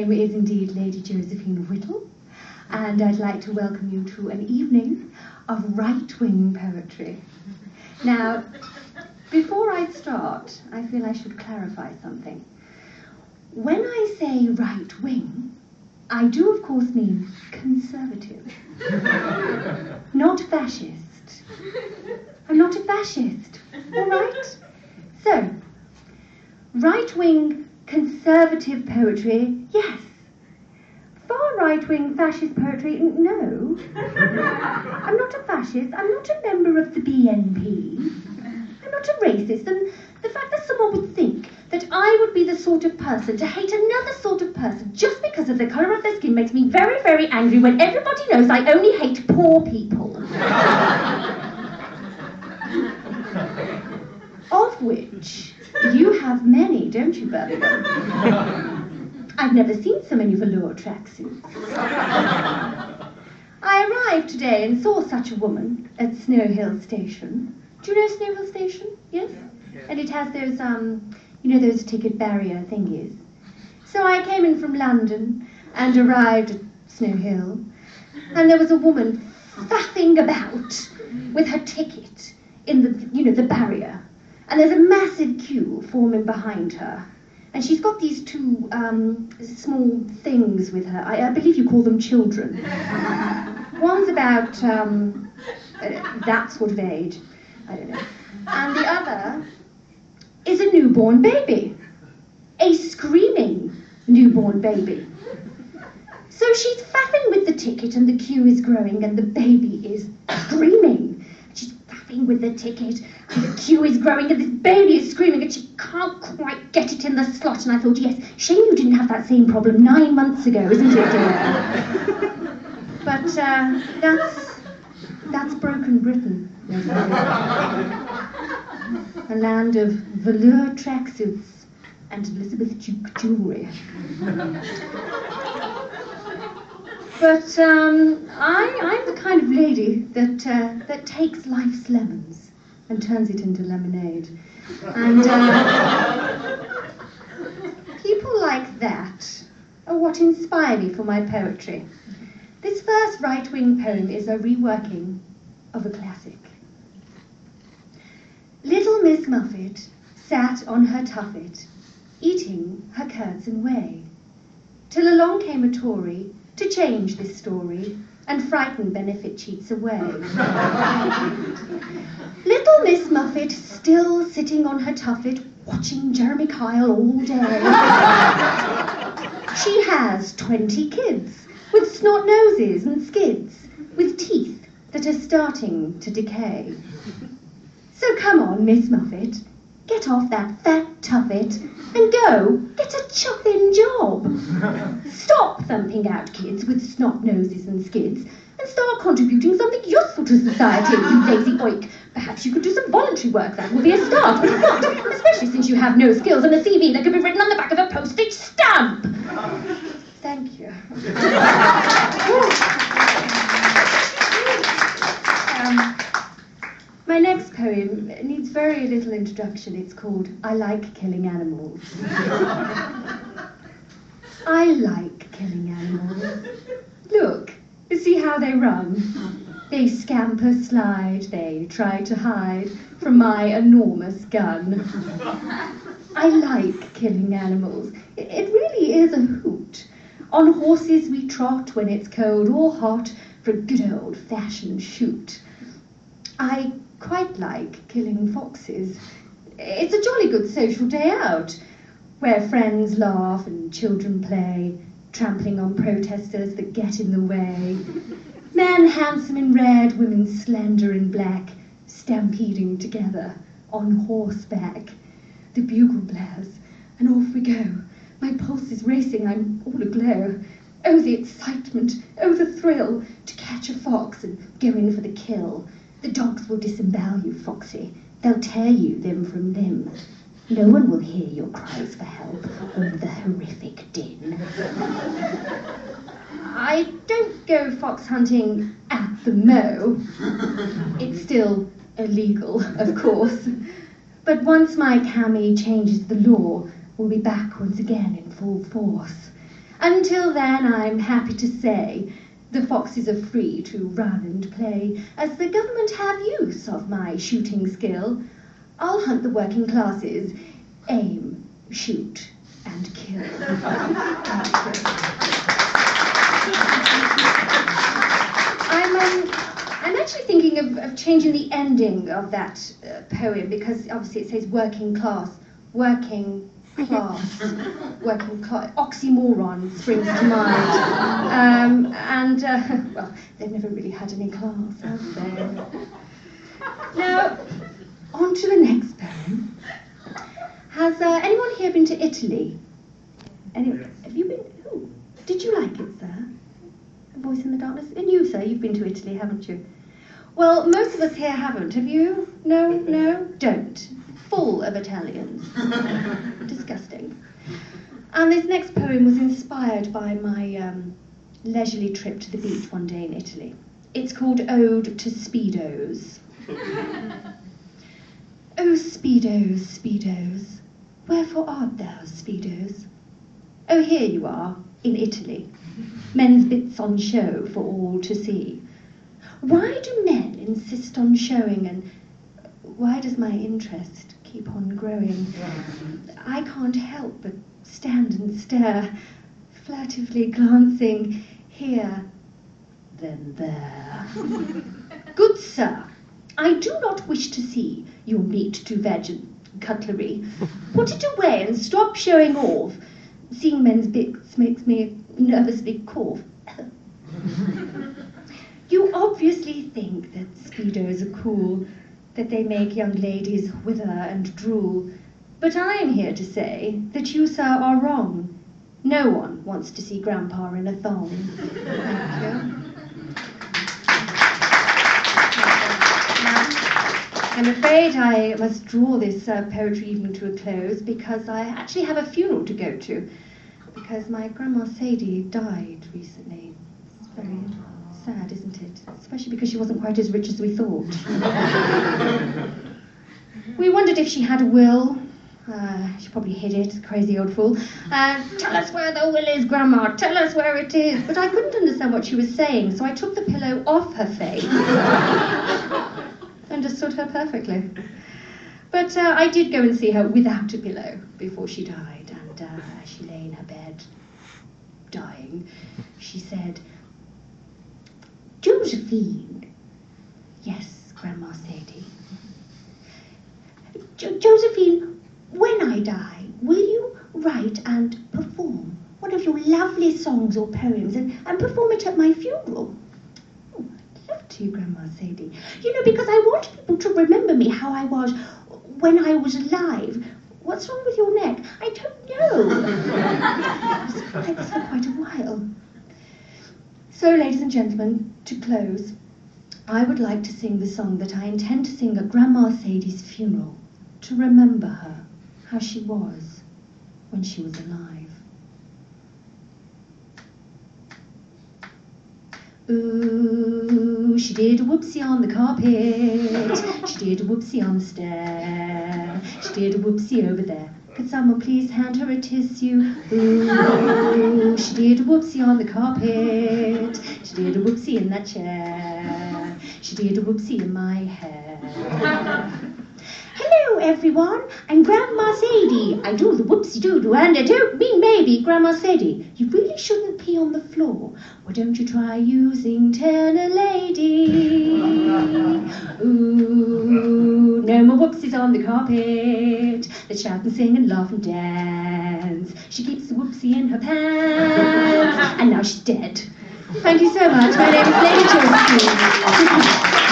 name is indeed Lady Josephine Whittle, and I'd like to welcome you to an evening of right-wing poetry. Now, before I start, I feel I should clarify something. When I say right-wing, I do, of course, mean conservative, not fascist. I'm not a fascist, all right? So, right-wing conservative poetry, yes. Far right-wing fascist poetry, no. I'm not a fascist. I'm not a member of the BNP. I'm not a racist. And the fact that someone would think that I would be the sort of person to hate another sort of person just because of the colour of their skin makes me very, very angry when everybody knows I only hate poor people. Of which you have many, don't you, Birmingham? I've never seen so many velour tracksuits. I arrived today and saw such a woman at Snow Hill Station. Do you know Snow Hill Station? Yes? Yeah. And it has those, you know, those ticket barrier thingies. So I came in from London and arrived at Snow Hill, and there was a woman faffing about with her ticket in the, you know, the barrier. And there's a massive queue forming behind her. And she's got these two small things with her. I believe you call them children. One's about that sort of age. I don't know. And the other is a newborn baby. A screaming newborn baby. So she's faffing with the ticket and the queue is growing and the baby is screaming. She's faffing with the ticket and the queue is growing and this baby is screaming and she can't quite get it in the slot. And I thought, yes, shame you didn't have that same problem 9 months ago, isn't it, dear? But that's broken Britain. A land of velour tracksuits and Elizabeth Duke jewellery. But I'm the kind of lady that takes life's lemons and turns it into lemonade. And people like that are what inspire me for my poetry. This first right-wing poem is a reworking of a classic. Little Miss Muffet sat on her tuffet, eating her curds and whey, till along came a Tory to change this story and frighten benefit cheats away. Little Miss Muffet still sitting on her tuffet, watching Jeremy Kyle all day. She has 20 kids, with snot noses and skids, with teeth that are starting to decay. So come on, Miss Muffet, get off that fat tuffet and go get a chuffing job. Stop thumping out kids with snot noses and skids and start contributing something useful to society, you lazy oik. Perhaps you could do some voluntary work. That will be a start, will it not? Especially since you have no skills and a CV that could be written on the back of a postage stamp. Thank you. My next poem needs very little introduction. It's called I Like Killing Animals. I like killing animals. Look, see how they run. They scamper, slide, they try to hide from my enormous gun. I like killing animals. It really is a hoot. On horses we trot when it's cold or hot for a good old-fashioned shoot. I quite like killing foxes. It's a jolly good social day out, where friends laugh and children play, trampling on protesters that get in the way. Men handsome in red, women slender in black, stampeding together on horseback. The bugle blares, and off we go. My pulse is racing, I'm all aglow. Oh, the excitement, oh, the thrill, to catch a fox and go in for the kill. The dogs will disembowel you, Foxy. They'll tear you limb from limb. No one will hear your cries for help over the horrific din. I don't go fox hunting at the Mow. It's still illegal, of course. But once my Cammy changes the law, we'll be back once again in full force. Until then, I'm happy to say the foxes are free to run and play, as the government have use of my shooting skill. I'll hunt the working classes, aim, shoot, and kill. I'm actually thinking of changing the ending of that poem, because obviously it says working class, working class, oxymoron springs to mind. Well, they've never really had any class, have they? Now, on to the next poem. Has anyone here been to Italy? Have you been? Oh, did you like it, sir? A Voice in the Darkness? And you, sir, you've been to Italy, haven't you? Well, most of us here haven't. Have you? No? Don't. Full of Italians. Disgusting. And this next poem was inspired by my leisurely trip to the beach one day in Italy. It's called Ode to Speedos. Oh, Speedos, Speedos, wherefore art thou, Speedos? Oh, here you are, in Italy, men's bits on show for all to see. Why do men insist on showing, and why does my interest keep on growing? I can't help but stand and stare, furtively glancing here, then there. Good sir, I do not wish to see your meat to veg and cutlery. Put it away and stop showing off. Seeing men's bits makes me nervously cough. You obviously think that Speedos are cool, that they make young ladies wither and drool. But I am here to say that you, sir, are wrong. No one wants to see Grandpa in a thong. Thank you. I'm afraid I must draw this poetry evening to a close, because I actually have a funeral to go to, because my Grandma Sadie died recently. It's very sad, isn't it? Especially because she wasn't quite as rich as we thought. We wondered if she had a will. She probably hid it, crazy old fool. Tell us where the will is, Grandma, tell us where it is. But I couldn't understand what she was saying, so I took the pillow off her face. Understood her perfectly. But I did go and see her without a pillow before she died, and as she lay in her bed, dying, she said, Josephine. Yes, Grandma Sadie. Josephine, when I die, will you write and perform one of your lovely songs or poems and perform it at my funeral? Oh, I'd love to, Grandma Sadie. You know, because I want people to remember me how I was when I was alive. What's wrong with your neck? I don't know. It's like this for quite a while. So, ladies and gentlemen, to close, I would like to sing the song that I intend to sing at Grandma Sadie's funeral, to remember her, how she was when she was alive. Ooh, she did a whoopsie on the carpet, she did a whoopsie on the stair, she did a whoopsie over there. Could someone please hand her a tissue? Ooh, she did a whoopsie on the carpet, she did a whoopsie in that chair, she did a whoopsie in my hair. Hello, everyone. I'm Grandma Sadie. I do the whoopsie-doo-doo, and I don't mean maybe, Grandma Sadie. You really shouldn't pee on the floor. Why don't you try using Turner Lady? Ooh, no more whoopsies on the carpet. Let's shout and sing and laugh and dance. She keeps the whoopsie in her pants, and now she's dead. Thank you so much. My name is Lady Josephine.